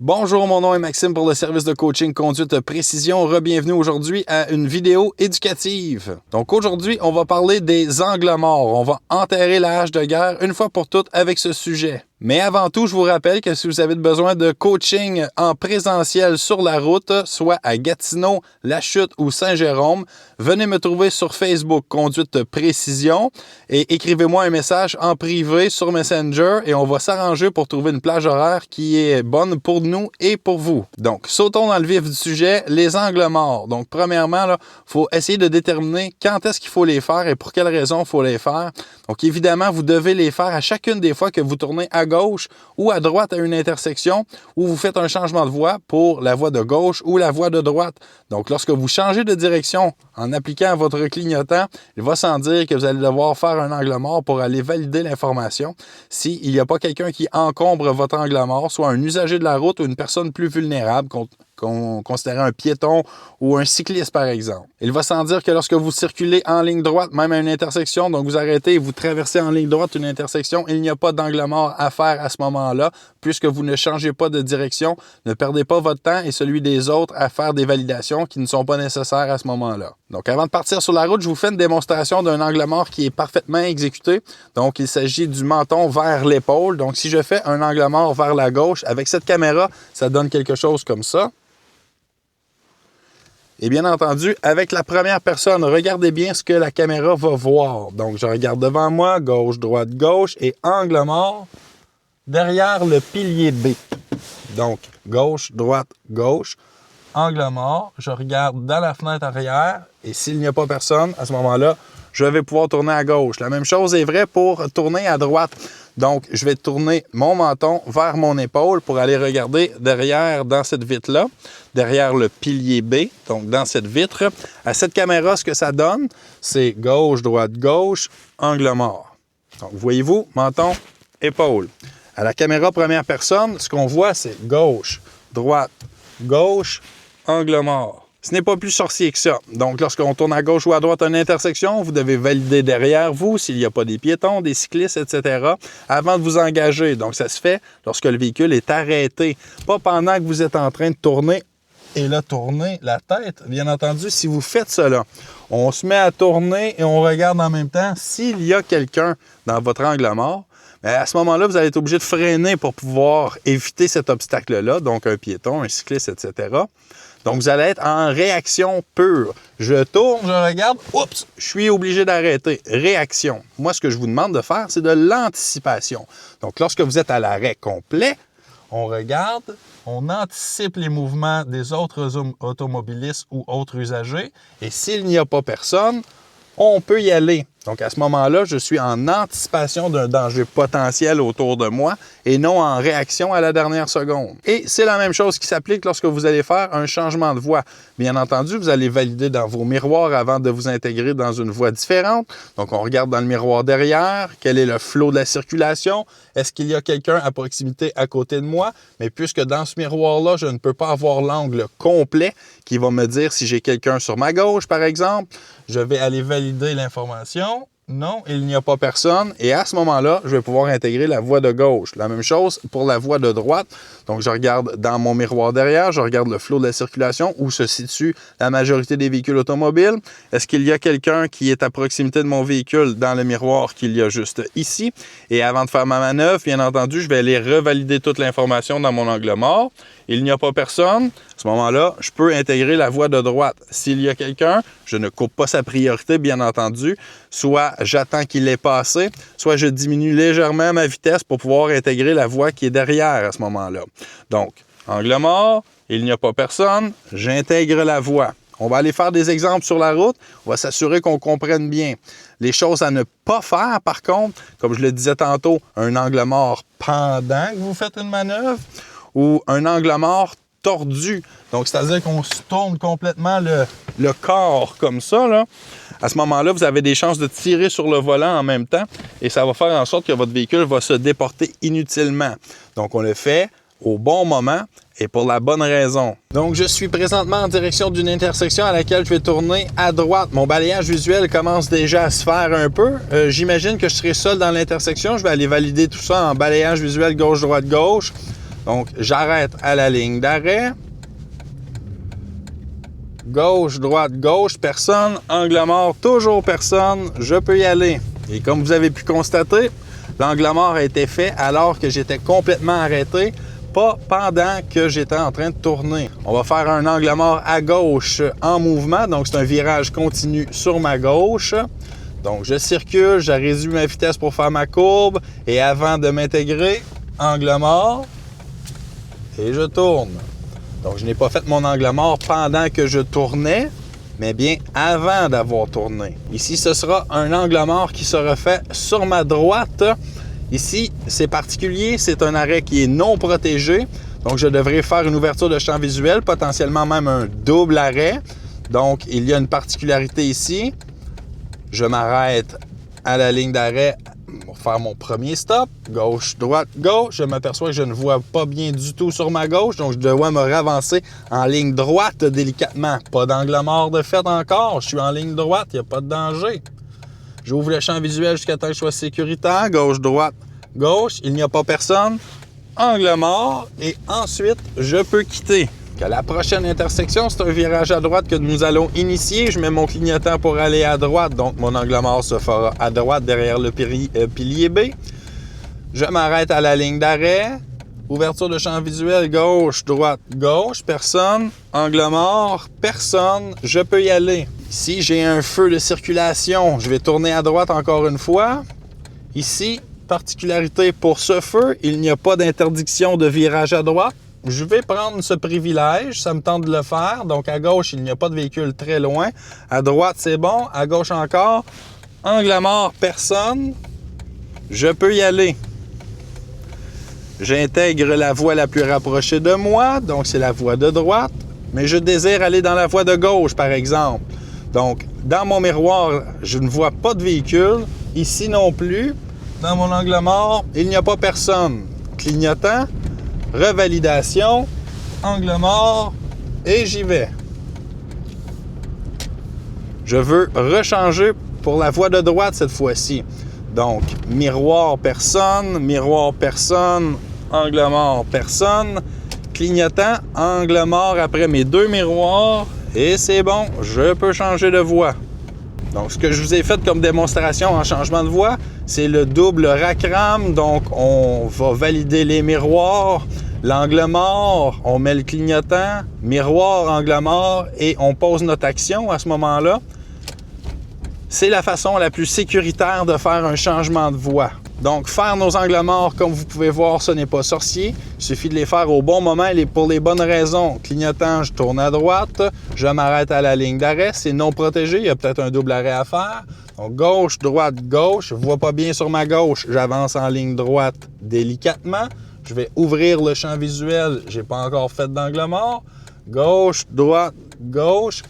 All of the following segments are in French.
Bonjour, mon nom est Maxime pour le service de coaching conduite précision. Re-bienvenue aujourd'hui à une vidéo éducative. Donc aujourd'hui, on va parler des angles morts. On va enterrer la hache de guerre une fois pour toutes avec ce sujet. Mais avant tout, je vous rappelle que si vous avez besoin de coaching en présentiel sur la route, soit à Gatineau, La Chute ou Saint-Jérôme, venez me trouver sur Facebook Conduite Précision et écrivez-moi un message en privé sur Messenger et on va s'arranger pour trouver une plage horaire qui est bonne pour nous et pour vous. Donc, sautons dans le vif du sujet, les angles morts. Donc, premièrement, il faut essayer de déterminer quand est-ce qu'il faut les faire et pour quelles raisons il faut les faire. Donc, évidemment, vous devez les faire à chacune des fois que vous tournez à gauche ou à droite à une intersection où vous faites un changement de voie pour la voie de gauche ou la voie de droite. Donc, lorsque vous changez de direction en appliquant votre clignotant, il va sans dire que vous allez devoir faire un angle mort pour aller valider l'information. S'il n'y a pas quelqu'un qui encombre votre angle mort, soit un usager de la route ou une personne plus vulnérable, considérez un piéton ou un cycliste, par exemple. Il va sans dire que lorsque vous circulez en ligne droite, même à une intersection, donc vous arrêtez et vous traversez en ligne droite une intersection, il n'y a pas d'angle mort à faire à ce moment-là, puisque vous ne changez pas de direction, ne perdez pas votre temps et celui des autres à faire des validations qui ne sont pas nécessaires à ce moment-là. Donc, avant de partir sur la route, je vous fais une démonstration d'un angle mort qui est parfaitement exécuté. Donc, il s'agit du menton vers l'épaule. Donc, si je fais un angle mort vers la gauche, avec cette caméra, ça donne quelque chose comme ça. Et bien entendu, avec la première personne, regardez bien ce que la caméra va voir. Donc, je regarde devant moi, gauche, droite, gauche, et angle mort derrière le pilier B. Donc, gauche, droite, gauche, angle mort. Je regarde dans la fenêtre arrière, et s'il n'y a pas personne, à ce moment-là, je vais pouvoir tourner à gauche. La même chose est vraie pour tourner à droite. Donc, je vais tourner mon menton vers mon épaule pour aller regarder derrière dans cette vitre-là, derrière le pilier B, donc dans cette vitre. À cette caméra, ce que ça donne, c'est gauche, droite, gauche, angle mort. Donc, voyez-vous, menton, épaule. À la caméra première personne, ce qu'on voit, c'est gauche, droite, gauche, angle mort. Ce n'est pas plus sorcier que ça. Donc, lorsqu'on tourne à gauche ou à droite à une intersection, vous devez valider derrière vous s'il n'y a pas des piétons, des cyclistes, etc. avant de vous engager. Donc, ça se fait lorsque le véhicule est arrêté. Pas pendant que vous êtes en train de tourner et là, tourner la tête. Bien entendu, si vous faites cela, on se met à tourner et on regarde en même temps s'il y a quelqu'un dans votre angle mort. Mais à ce moment-là, vous allez être obligé de freiner pour pouvoir éviter cet obstacle-là, donc un piéton, un cycliste, etc. Donc, vous allez être en réaction pure. Je tourne, je regarde, oups, je suis obligé d'arrêter. Réaction. Moi, ce que je vous demande de faire, c'est de l'anticipation. Donc, lorsque vous êtes à l'arrêt complet, on regarde, on anticipe les mouvements des autres automobilistes ou autres usagers. Et s'il n'y a pas personne, on peut y aller. Donc, à ce moment-là, je suis en anticipation d'un danger potentiel autour de moi et non en réaction à la dernière seconde. Et c'est la même chose qui s'applique lorsque vous allez faire un changement de voie. Bien entendu, vous allez valider dans vos miroirs avant de vous intégrer dans une voie différente. Donc, on regarde dans le miroir derrière, quel est le flot de la circulation, est-ce qu'il y a quelqu'un à proximité à côté de moi? Mais puisque dans ce miroir-là, je ne peux pas avoir l'angle complet qui va me dire si j'ai quelqu'un sur ma gauche, par exemple, je vais aller valider l'information. Non, il n'y a pas personne. Et à ce moment-là, je vais pouvoir intégrer la voie de gauche. La même chose pour la voie de droite. Donc, je regarde dans mon miroir derrière, je regarde le flot de la circulation, où se situe la majorité des véhicules automobiles. Est-ce qu'il y a quelqu'un qui est à proximité de mon véhicule dans le miroir qu'il y a juste ici? Et avant de faire ma manœuvre, bien entendu, je vais aller revalider toute l'information dans mon angle mort. Il n'y a pas personne. À ce moment-là, je peux intégrer la voie de droite. S'il y a quelqu'un, je ne coupe pas sa priorité, bien entendu. Soit j'attends qu'il ait passé, soit je diminue légèrement ma vitesse pour pouvoir intégrer la voie qui est derrière à ce moment-là. Donc, angle mort, il n'y a pas personne, j'intègre la voie. On va aller faire des exemples sur la route. On va s'assurer qu'on comprenne bien. Les choses à ne pas faire, par contre, comme je le disais tantôt, un angle mort pendant que vous faites une manœuvre ou un angle mort tordu. Donc, c'est-à-dire qu'on se tourne complètement le corps comme ça, là. À ce moment-là, vous avez des chances de tirer sur le volant en même temps et ça va faire en sorte que votre véhicule va se déporter inutilement. Donc, on le fait au bon moment et pour la bonne raison. Donc, je suis présentement en direction d'une intersection à laquelle je vais tourner à droite. Mon balayage visuel commence déjà à se faire un peu. J'imagine que je serai seul dans l'intersection. Je vais aller valider tout ça en balayage visuel gauche-droite-gauche. Donc, j'arrête à la ligne d'arrêt. Gauche, droite, gauche, personne. Angle mort, toujours personne. Je peux y aller. Et comme vous avez pu constater, l'angle mort a été fait alors que j'étais complètement arrêté, pas pendant que j'étais en train de tourner. On va faire un angle mort à gauche en mouvement. Donc, c'est un virage continu sur ma gauche. Donc, je circule, je réduis ma vitesse pour faire ma courbe. Et avant de m'intégrer, angle mort. Et je tourne. Donc, je n'ai pas fait mon angle mort pendant que je tournais, mais bien avant d'avoir tourné. Ici, ce sera un angle mort qui sera fait sur ma droite. Ici, c'est particulier, c'est un arrêt qui est non protégé. Donc, je devrais faire une ouverture de champ visuel, potentiellement même un double arrêt. Donc, il y a une particularité ici. Je m'arrête à la ligne d'arrêt pour faire mon premier stop. Gauche, droite, gauche. Je m'aperçois que je ne vois pas bien du tout sur ma gauche. Donc, je dois me ravancer en ligne droite délicatement. Pas d'angle mort de fait encore. Je suis en ligne droite. Il n'y a pas de danger. J'ouvre le champ visuel jusqu'à temps que je sois sécuritaire. Gauche, droite, gauche. Il n'y a pas personne. Angle mort. Et ensuite, je peux quitter. À la prochaine intersection, c'est un virage à droite que nous allons initier. Je mets mon clignotant pour aller à droite. Donc, mon angle mort se fera à droite derrière le pilier B. Je m'arrête à la ligne d'arrêt. Ouverture de champ visuel, gauche, droite, gauche. Personne. Angle mort, personne. Je peux y aller. Ici, j'ai un feu de circulation. Je vais tourner à droite encore une fois. Ici, particularité pour ce feu, il n'y a pas d'interdiction de virage à droite. Je vais prendre ce privilège, ça me tente de le faire. Donc, à gauche, il n'y a pas de véhicule très loin. À droite, c'est bon. À gauche encore. Angle mort, personne. Je peux y aller. J'intègre la voie la plus rapprochée de moi. Donc, c'est la voie de droite. Mais je désire aller dans la voie de gauche, par exemple. Donc, dans mon miroir, je ne vois pas de véhicule. Ici non plus. Dans mon angle mort, il n'y a pas personne. Clignotant. Revalidation, angle mort, et j'y vais. Je veux rechanger pour la voie de droite cette fois-ci. Donc, miroir, personne, angle mort, personne, clignotant, angle mort après mes deux miroirs, et c'est bon, je peux changer de voie. Donc, ce que je vous ai fait comme démonstration en changement de voie, c'est le double rack-ram. Donc, on va valider les miroirs. L'angle mort, on met le clignotant. Miroir, angle mort, et on pose notre action à ce moment-là. C'est la façon la plus sécuritaire de faire un changement de voie. Donc, faire nos angles morts, comme vous pouvez voir, ce n'est pas sorcier. Il suffit de les faire au bon moment et pour les bonnes raisons. Clignotant, je tourne à droite. Je m'arrête à la ligne d'arrêt. C'est non protégé. Il y a peut-être un double arrêt à faire. Donc, gauche, droite, gauche. Je ne vois pas bien sur ma gauche. J'avance en ligne droite délicatement. Je vais ouvrir le champ visuel. Je n'ai pas encore fait d'angle mort. Gauche, droite, gauche.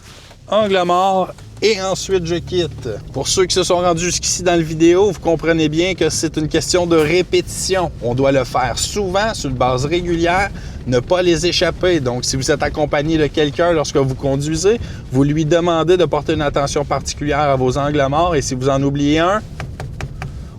Angle mort. Et ensuite, je quitte. Pour ceux qui se sont rendus jusqu'ici dans la vidéo, vous comprenez bien que c'est une question de répétition. On doit le faire souvent, sur une base régulière, ne pas les échapper. Donc, si vous êtes accompagné de quelqu'un lorsque vous conduisez, vous lui demandez de porter une attention particulière à vos angles morts. Et si vous en oubliez un,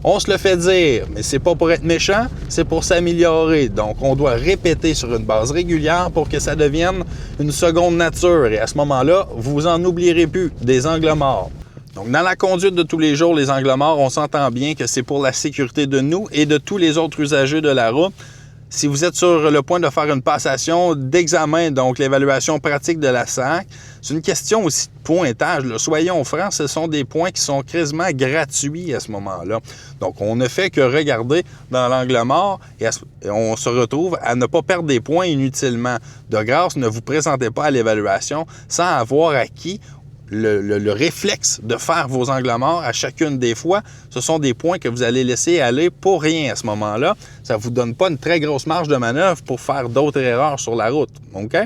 on se le fait dire, mais c'est pas pour être méchant, c'est pour s'améliorer. Donc, on doit répéter sur une base régulière pour que ça devienne une seconde nature. Et à ce moment-là, vous en oublierez plus des angles morts. Donc, dans la conduite de tous les jours, les angles morts, on s'entend bien que c'est pour la sécurité de nous et de tous les autres usagers de la route. Si vous êtes sur le point de faire une passation d'examen, donc l'évaluation pratique de la SAC, c'est une question aussi de pointage. Là. Soyons francs, ce sont des points qui sont quasiment gratuits à ce moment-là. Donc, on ne fait que regarder dans l'angle mort et on se retrouve à ne pas perdre des points inutilement. De grâce, ne vous présentez pas à l'évaluation sans avoir acquis le réflexe de faire vos angles morts à chacune des fois. Ce sont des points que vous allez laisser aller pour rien à ce moment-là. Ça ne vous donne pas une très grosse marge de manœuvre pour faire d'autres erreurs sur la route. OK?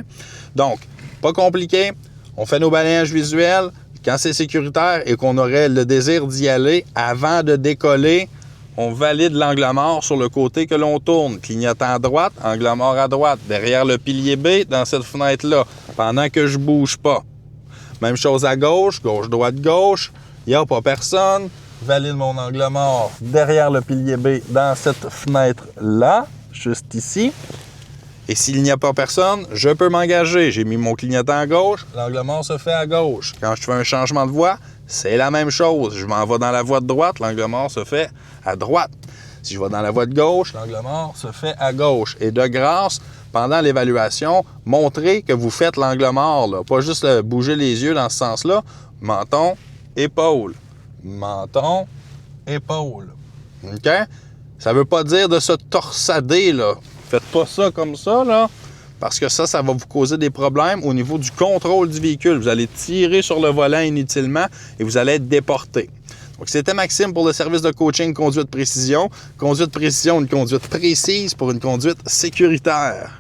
Donc, pas compliqué. On fait nos balayages visuels. Quand c'est sécuritaire et qu'on aurait le désir d'y aller, avant de décoller, on valide l'angle mort sur le côté que l'on tourne. Clignotant à droite, angle mort à droite, derrière le pilier B, dans cette fenêtre-là, pendant que je ne bouge pas. Même chose à gauche, gauche, droite, gauche. Il n'y a pas personne. Valide mon angle mort derrière le pilier B dans cette fenêtre-là, juste ici. Et s'il n'y a pas personne, je peux m'engager. J'ai mis mon clignotant à gauche, l'angle mort se fait à gauche. Quand je fais un changement de voie, c'est la même chose. Je m'en vais dans la voie de droite, l'angle mort se fait à droite. Si je vais dans la voie de gauche, l'angle mort se fait à gauche. Et de grâce, pendant l'évaluation, montrez que vous faites l'angle mort, là. Pas juste bouger les yeux dans ce sens-là. Menton, épaule. Menton, épaule. OK? Ça ne veut pas dire de se torsader, là. Faites pas ça comme ça, là, parce que ça va vous causer des problèmes au niveau du contrôle du véhicule. Vous allez tirer sur le volant inutilement et vous allez être déporté. Donc, c'était Maxime pour le service de coaching Conduite Précision. Conduite Précision, une conduite précise pour une conduite sécuritaire.